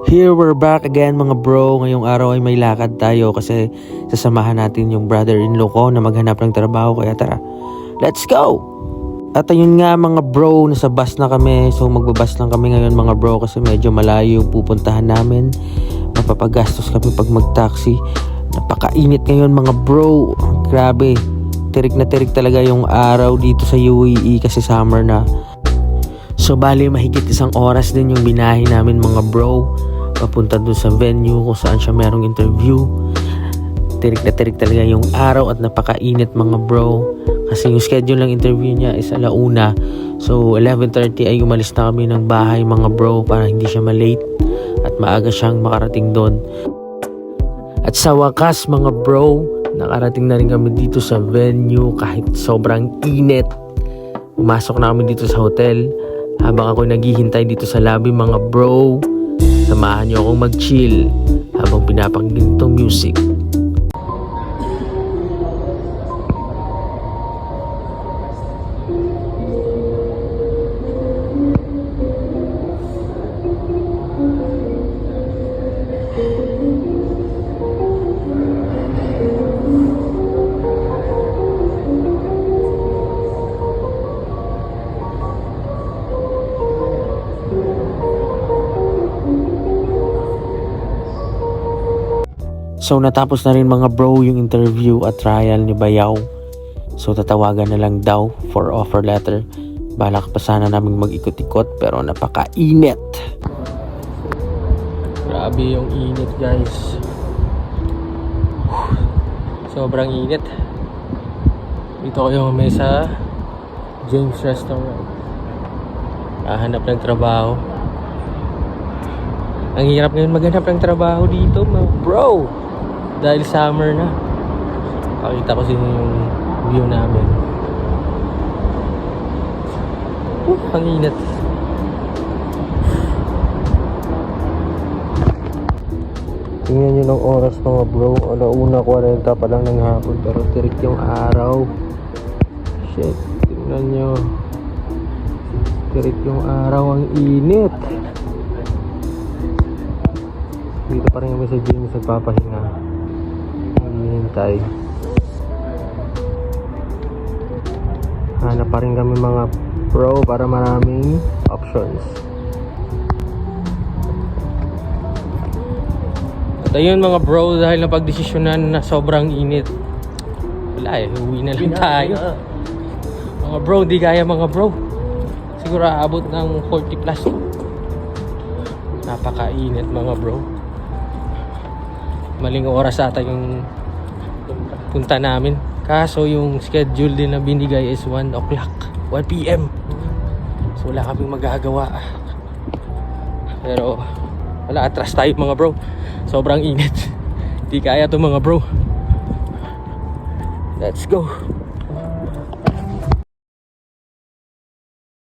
Here we're back again mga bro. Ngayong araw ay may lakad tayo kasi sasamahan natin yung brother-in-law ko na maghanap ng trabaho. Kaya tara, let's go! At ayun nga mga bro, nasa bus na kami. So magbabas lang kami ngayon mga bro kasi medyo malayo yung pupuntahan namin. Mapapagastos kami pag mag-taxi. Napakainit ngayon mga bro. Grabe, tirik na tirik talaga yung araw dito sa UAE kasi summer na. So bali mahigit isang oras din yung binahe namin mga bro papunta dun sa venue kung saan siya merong interview. Tirik na tirik talaga yung araw at napakainit mga bro kasi yung schedule ng interview niya is 1:00. So 11:30 ay umalis na kami ng bahay mga bro para hindi siya malate at maaga siyang makarating doon. At sa wakas mga bro, nakarating na rin kami dito sa venue kahit sobrang init. Pumasok na kami dito sa hotel. Habang ako naghihintay dito sa lobby mga bro, samahan niyo akong mag-chill habang pinapakinggan itong music. So natapos na rin mga bro yung interview at trial ni Bayaw. So tatawagan na lang daw for offer letter. Balak pa sana namin mag-ikot-ikot pero napaka-init. Grabe yung init guys. Sobrang init. Dito kayo may sa James Restaurant. Hahanap ng trabaho. Ang hirap ngayon maghanap ng trabaho dito mga bro. Dahil summer na. Pakita ko sa inyo yung view namin. Ang init. Tingnan nyo ng oras mga bro. 1:40 pa lang ng hapon pero tirik yung araw. Shit. Tingnan nyo. Tirik yung araw. Ang init. Dito pa rin kami sa gym nagpapahinga. Hintay. Hanap pa rin kami mga pro para maraming options. At ayun mga bro, dahil napagdesisyonan na sobrang init, wala uwi na lang tayo. Mga bro, di kaya mga bro. Siguro aabot ng 40 plus. Napakainit mga bro. Maling oras ata yung punta namin. Kaso yung schedule din na binigay is 1 p.m. So wala kaming magagawa. Pero wala, atras tayo mga bro. Sobrang init. Di kaya to mga bro. Let's go.